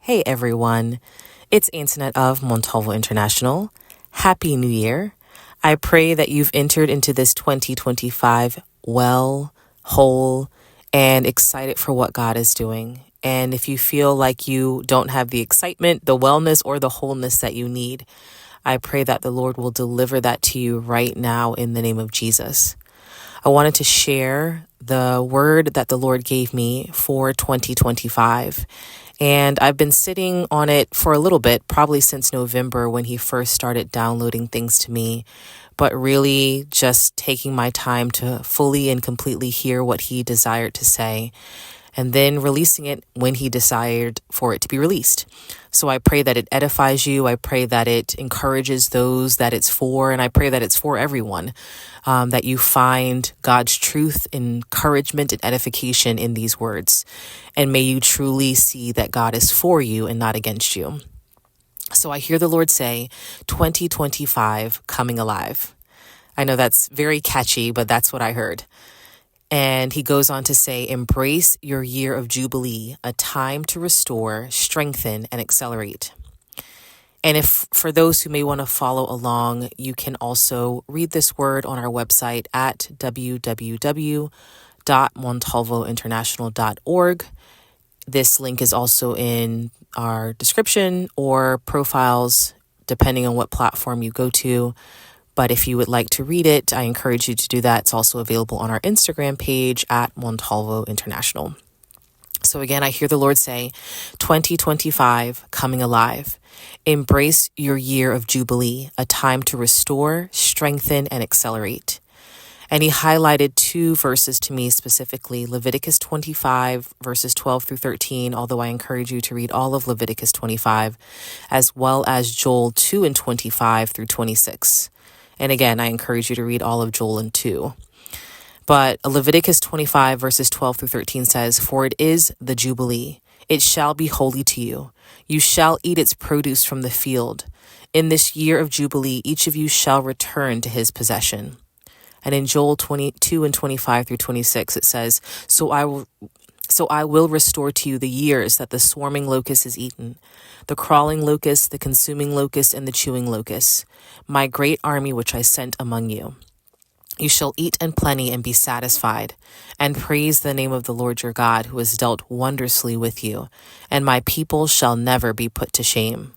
Hey everyone, it's Antonette of Montalvo International. Happy New Year. I pray that you've entered into this 2025 well, whole, and excited for what God is doing. And if you feel like you don't have the excitement, the wellness, or the wholeness that you need, I pray that the Lord will deliver that to you right now in the name of Jesus. I wanted to share the word that the Lord gave me for 2025. And I've been sitting on it for a little bit, probably since November when he first started downloading things to me, but really just taking my time to fully and completely hear what he desired to say, and then releasing it when he desired for it to be released. So I pray that it edifies you. I pray that it encourages those that it's for, and I pray that it's for everyone, that you find God's truth, encouragement, and edification in these words. And may you truly see that God is for you and not against you. So I hear the Lord say, 2025 coming alive. I know that's very catchy, but that's what I heard. And he goes on to say, embrace your year of Jubilee, a time to restore, strengthen, and accelerate. And if for those who may want to follow along, you can also read this word on our website at www.montalvointernational.org. This link is also in our description or profiles, depending on what platform you go to. But if you would like to read it, I encourage you to do that. It's also available on our Instagram page at Montalvo International. So again, I hear the Lord say, 2025 coming alive. Embrace your year of Jubilee, a time to restore, strengthen, and accelerate. And he highlighted two verses to me specifically, Leviticus 25, verses 12 through 13, although I encourage you to read all of Leviticus 25, as well as Joel 2 and 25 through 26. And again, I encourage you to read all of Joel and 2. But Leviticus 25 verses 12 through 13 says, for it is the Jubilee. It shall be holy to you. You shall eat its produce from the field. In this year of Jubilee, each of you shall return to his possession. And in Joel 22 and 25 through 26, it says, So I will restore to you the years that the swarming locust has eaten, the crawling locust, the consuming locust, and the chewing locust, my great army which I sent among you. You shall eat in plenty and be satisfied, and praise the name of the Lord your God, who has dealt wondrously with you, and my people shall never be put to shame.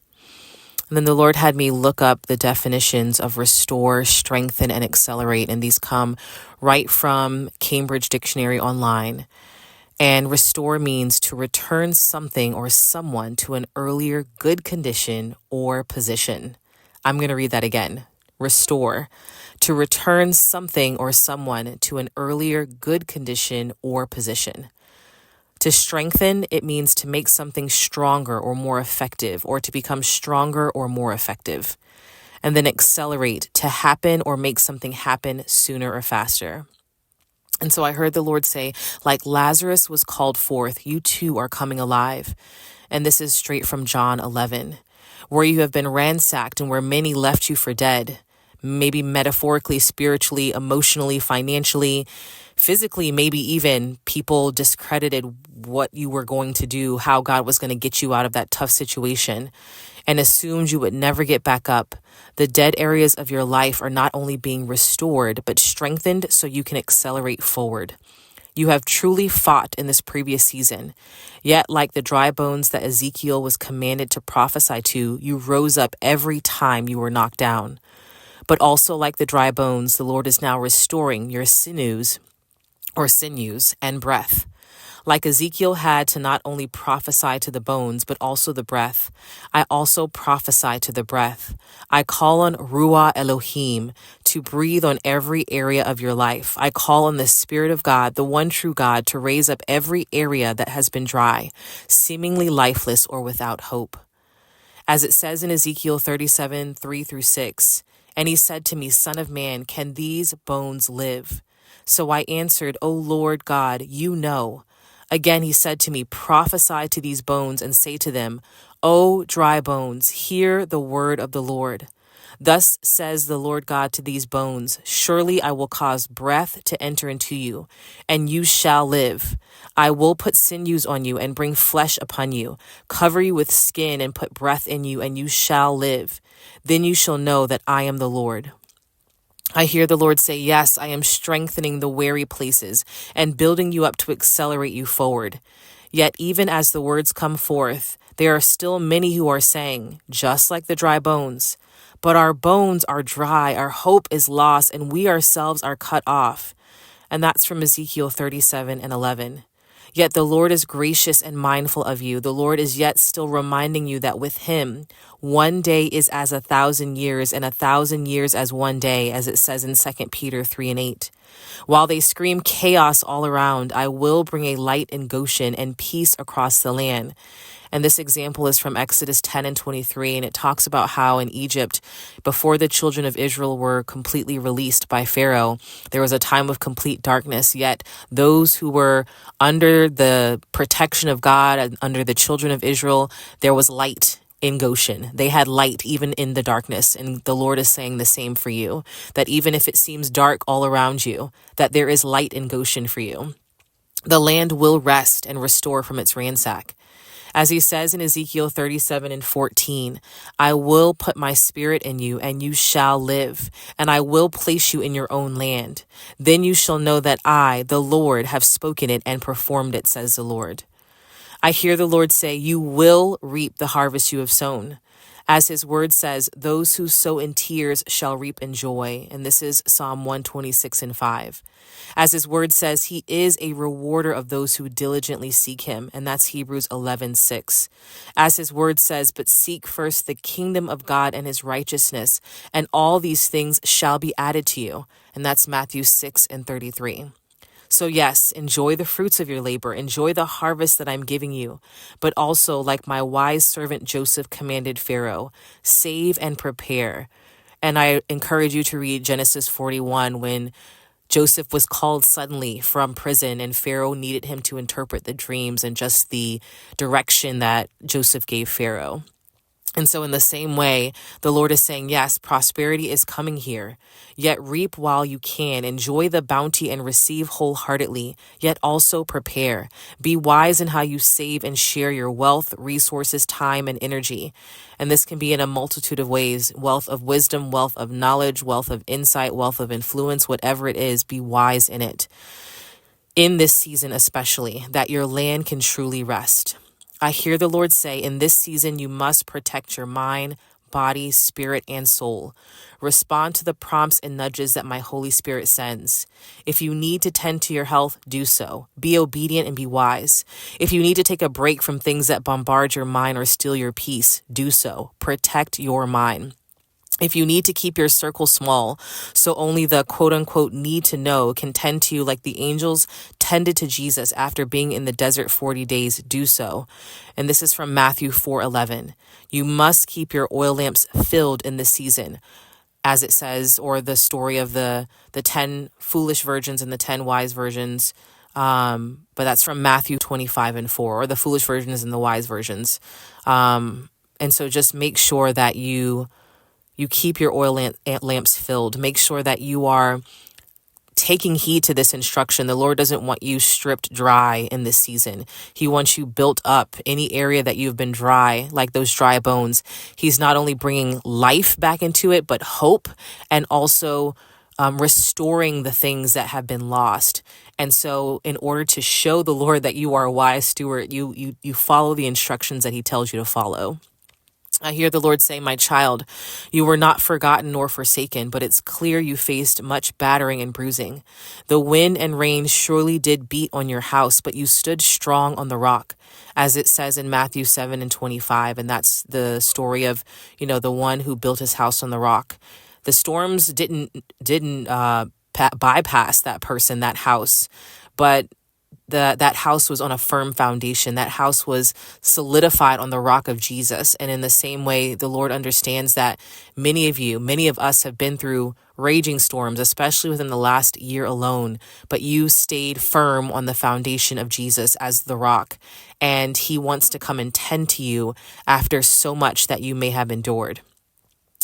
And then the Lord had me look up the definitions of restore, strengthen, and accelerate, and these come right from Cambridge Dictionary Online. And restore means to return something or someone to an earlier good condition or position. I'm going to read that again. Restore, to return something or someone to an earlier good condition or position. To strengthen, it means to make something stronger or more effective, or to become stronger or more effective. And then accelerate, to happen or make something happen sooner or faster. And so I heard the Lord say, like Lazarus was called forth, you too are coming alive. And this is straight from John 11, where you have been ransacked and where many left you for dead, maybe metaphorically, spiritually, emotionally, financially, physically, maybe even people discredited what you were going to do, how God was going to get you out of that tough situation, and assumed you would never get back up. The dead areas of your life are not only being restored, but strengthened so you can accelerate forward. You have truly fought in this previous season. Yet, like the dry bones that Ezekiel was commanded to prophesy to, you rose up every time you were knocked down. But also like the dry bones, the Lord is now restoring your sinews and breath. Like Ezekiel had to not only prophesy to the bones, but also the breath, I also prophesy to the breath. I call on Ruah Elohim to breathe on every area of your life. I call on the Spirit of God, the one true God, to raise up every area that has been dry, seemingly lifeless or without hope. As it says in Ezekiel 37, 3 through 6, and he said to me, Son of man, can these bones live? So I answered, O Lord God, you know. Again, he said to me, prophesy to these bones and say to them, O dry bones, hear the word of the Lord. Thus says the Lord God to these bones, surely I will cause breath to enter into you, and you shall live. I will put sinews on you and bring flesh upon you, cover you with skin and put breath in you, and you shall live. Then you shall know that I am the Lord. I hear the Lord say, yes, I am strengthening the weary places and building you up to accelerate you forward. Yet even as the words come forth, there are still many who are saying, just like the dry bones, but our bones are dry, our hope is lost, and we ourselves are cut off. And that's from Ezekiel 37:11. Yet the Lord is gracious and mindful of you. The Lord is yet still reminding you that with him, one day is as 1,000 years, and 1,000 years as one day, as it says in 2 Peter 3:8. While they scream chaos all around, I will bring a light in Goshen and peace across the land. And this example is from Exodus 10:23, and it talks about how in Egypt, before the children of Israel were completely released by Pharaoh, there was a time of complete darkness, yet those who were under the protection of God and under the children of Israel, there was light in Goshen. They had light even in the darkness. And the Lord is saying the same for you, that even if it seems dark all around you, that there is light in Goshen for you. The land will rest and restore from its ransack. As he says in Ezekiel 37:14, I will put my spirit in you and you shall live, and I will place you in your own land. Then you shall know that I, the Lord, have spoken it and performed it, says the Lord. I hear the Lord say, you will reap the harvest you have sown. As his word says, those who sow in tears shall reap in joy. And this is Psalm 126:5. As his word says, he is a rewarder of those who diligently seek him. And that's Hebrews 11:6. As his word says, but seek first the kingdom of God and his righteousness, and all these things shall be added to you. And that's Matthew 6:33. So yes, enjoy the fruits of your labor, enjoy the harvest that I'm giving you, but also like my wise servant Joseph commanded Pharaoh, save and prepare. And I encourage you to read Genesis 41 when Joseph was called suddenly from prison and Pharaoh needed him to interpret the dreams and just the direction that Joseph gave Pharaoh. And so in the same way, the Lord is saying, yes, prosperity is coming here, yet reap while you can, enjoy the bounty and receive wholeheartedly, yet also prepare. Be wise in how you save and share your wealth, resources, time, and energy. And this can be in a multitude of ways: wealth of wisdom, wealth of knowledge, wealth of insight, wealth of influence, whatever it is, be wise in it. In this season especially, that your land can truly rest. I hear the Lord say, in this season, you must protect your mind, body, spirit, and soul. Respond to the prompts and nudges that my Holy Spirit sends. If you need to tend to your health, do so. Be obedient and be wise. If you need to take a break from things that bombard your mind or steal your peace, do so. Protect your mind. If you need to keep your circle small, so only the quote unquote need to know can tend to you like the angels tended to Jesus after being in the desert 40 days, do so. And this is from Matthew 4:11. You must keep your oil lamps filled in this season, as it says, or the story of the 10 foolish virgins and the 10 wise virgins. But that's from Matthew 25:4, or the foolish virgins and the wise virgins. And so just make sure that you keep your oil lamps filled. Make sure that you are taking heed to this instruction. The Lord doesn't want you stripped dry in this season. He wants you built up. Any area that you've been dry, like those dry bones, he's not only bringing life back into it, but hope, and also restoring the things that have been lost. And so in order to show the Lord that you are a wise steward, you follow the instructions that he tells you to follow. I hear the Lord say, my child, you were not forgotten nor forsaken, but it's clear you faced much battering and bruising. The wind and rain surely did beat on your house, but you stood strong on the rock, as it says in Matthew 7:25. And that's the story of, the one who built his house on the rock. The storms didn't bypass that person, that house, but that house was on a firm foundation. That house was solidified on the rock of Jesus. And in the same way, the Lord understands that many of us have been through raging storms, especially within the last year alone, but you stayed firm on the foundation of Jesus as the rock. And he wants to come and tend to you after so much that you may have endured.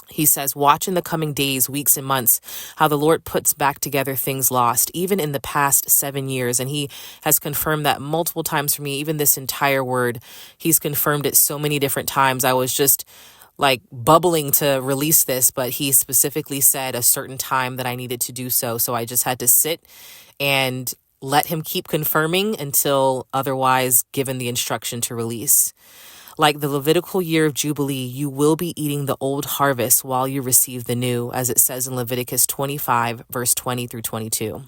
He says, watch in the coming days, weeks, and months how the Lord puts back together things lost, even in the past 7 years. And he has confirmed that multiple times for me, even this entire word. He's confirmed it so many different times. I was just like bubbling to release this, but he specifically said a certain time that I needed to do so. So I just had to sit and let him keep confirming until otherwise given the instruction to release. Like the Levitical year of Jubilee, you will be eating the old harvest while you receive the new, as it says in Leviticus 25, verse 20 through 22.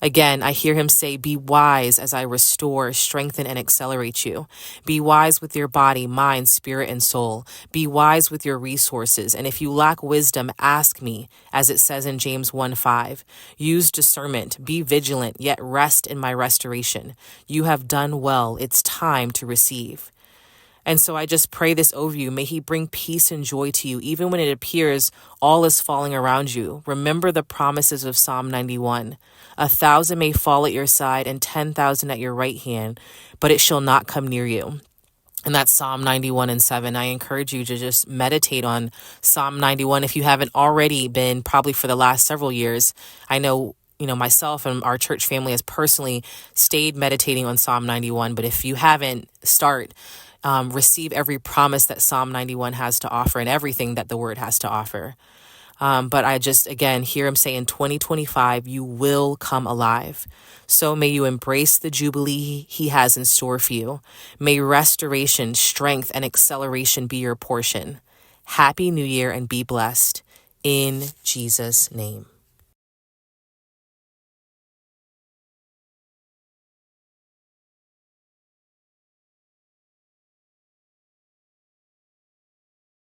Again, I hear him say, be wise as I restore, strengthen, and accelerate you. Be wise with your body, mind, spirit, and soul. Be wise with your resources. And if you lack wisdom, ask me, as it says in James 1:5. Use discernment. Be vigilant, yet rest in my restoration. You have done well. It's time to receive. And so I just pray this over you. May he bring peace and joy to you, even when it appears all is falling around you. Remember the promises of Psalm 91. 1,000 may fall at your side and 10,000 at your right hand, but it shall not come near you. And that's Psalm 91:7. I encourage you to just meditate on Psalm 91 if you haven't already been, probably for the last several years. I know, myself and our church family has personally stayed meditating on Psalm 91. But if you haven't, receive every promise that Psalm 91 has to offer and everything that the word has to offer. But I just, again, hear him say in 2025, you will come alive. So may you embrace the Jubilee he has in store for you. May restoration, strength, and acceleration be your portion. Happy New Year and be blessed in Jesus' name.